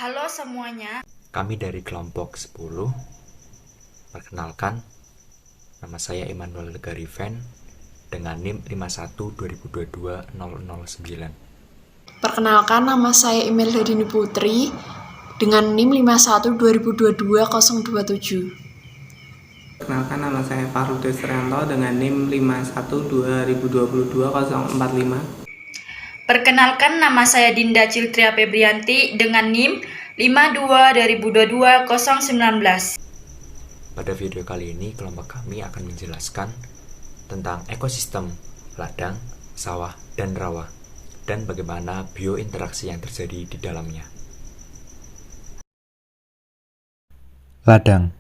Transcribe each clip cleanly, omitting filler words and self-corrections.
Halo semuanya. Kami dari kelompok 10. Perkenalkan, nama saya Emmanuel Gariven dengan NIM 512022-009. Perkenalkan, nama saya Imelda Dini Putri dengan NIM 512022-027. Perkenalkan, nama saya Farudin Srianto dengan NIM 512022-045. Perkenalkan, nama saya Dinda Ciltria Febrianti dengan NIM 52-2022-019. Pada video kali ini, kelompok kami akan menjelaskan tentang ekosistem ladang, sawah, dan rawa, dan bagaimana biointeraksi yang terjadi di dalamnya. Ladang.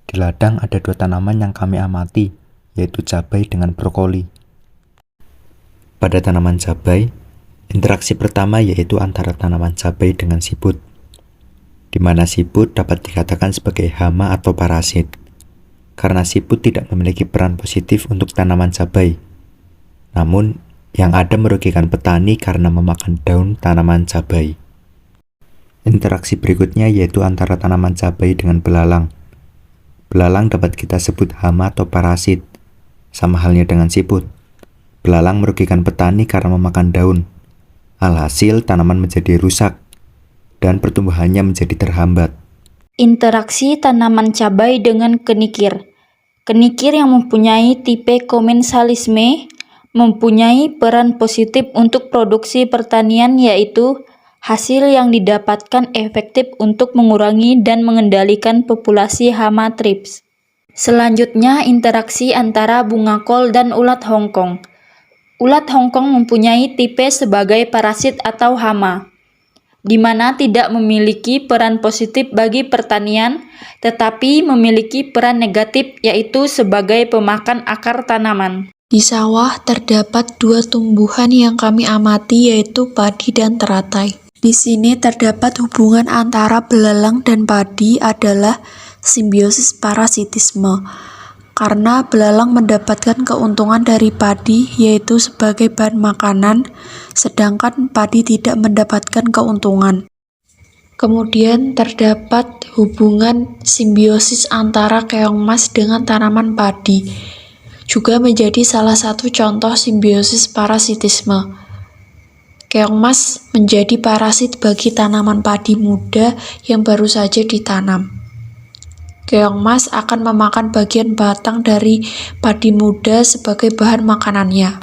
Di ladang ada dua tanaman yang kami amati, yaitu cabai dengan brokoli. Pada tanaman cabai, interaksi pertama yaitu antara tanaman cabai dengan siput, di mana siput dapat dikatakan sebagai hama atau parasit, karena siput tidak memiliki peran positif untuk tanaman cabai. Namun, yang ada merugikan petani karena memakan daun tanaman cabai. Interaksi berikutnya yaitu antara tanaman cabai dengan belalang. Belalang dapat kita sebut hama atau parasit, sama halnya dengan siput. Belalang merugikan petani karena memakan daun. Alhasil tanaman menjadi rusak dan pertumbuhannya menjadi terhambat. Interaksi tanaman cabai dengan kenikir. Kenikir yang mempunyai tipe komensalisme mempunyai peran positif untuk produksi pertanian, yaitu hasil yang didapatkan efektif untuk mengurangi dan mengendalikan populasi hama trips. Selanjutnya, interaksi antara bunga kol dan ulat Hongkong. Ulat Hongkong mempunyai tipe sebagai parasit atau hama, di mana tidak memiliki peran positif bagi pertanian, tetapi memiliki peran negatif, yaitu sebagai pemakan akar tanaman. Di sawah terdapat dua tumbuhan yang kami amati, yaitu padi dan teratai. Di sini terdapat hubungan antara belalang dan padi adalah simbiosis parasitisme, karena belalang mendapatkan keuntungan dari padi, yaitu sebagai bahan makanan, sedangkan padi tidak mendapatkan keuntungan. Kemudian terdapat hubungan simbiosis antara keong emas dengan tanaman padi, juga menjadi salah satu contoh simbiosis parasitisme. Keong emas menjadi parasit bagi tanaman padi muda yang baru saja ditanam. Keong emas akan memakan bagian batang dari padi muda sebagai bahan makanannya.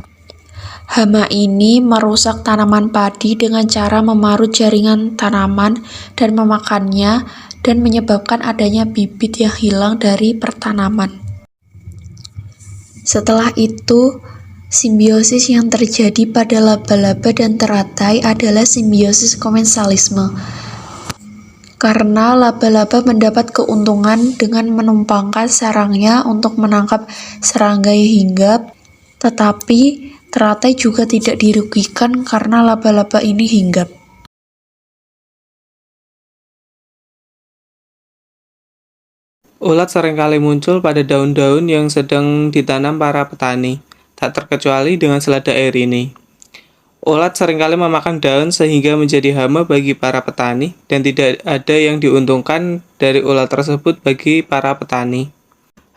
Hama ini merusak tanaman padi dengan cara memarut jaringan tanaman dan memakannya, dan menyebabkan adanya bibit yang hilang dari pertanaman. Setelah itu, simbiosis yang terjadi pada laba-laba dan teratai adalah simbiosis komensalisme, karena laba-laba mendapat keuntungan dengan menumpangkan sarangnya untuk menangkap serangga yang hinggap, tetapi teratai juga tidak dirugikan karena laba-laba ini hinggap. Ulat seringkali muncul pada daun-daun yang sedang ditanam para petani, tak terkecuali dengan selada air ini. Ulat seringkali memakan daun sehingga menjadi hama bagi para petani, dan tidak ada yang diuntungkan dari ulat tersebut bagi para petani.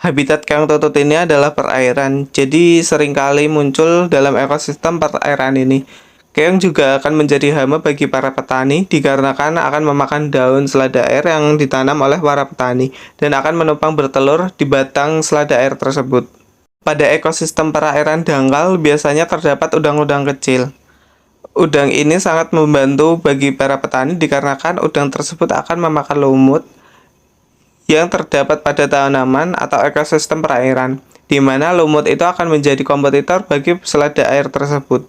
Habitat keong tutut ini adalah perairan, jadi seringkali muncul dalam ekosistem perairan ini. Keong juga akan menjadi hama bagi para petani dikarenakan akan memakan daun selada air yang ditanam oleh para petani dan akan menumpang bertelur di batang selada air tersebut. Pada ekosistem perairan dangkal biasanya terdapat udang-udang kecil. Udang ini sangat membantu bagi para petani dikarenakan udang tersebut akan memakan lumut yang terdapat pada tanaman atau ekosistem perairan, di mana lumut itu akan menjadi kompetitor bagi selada air tersebut.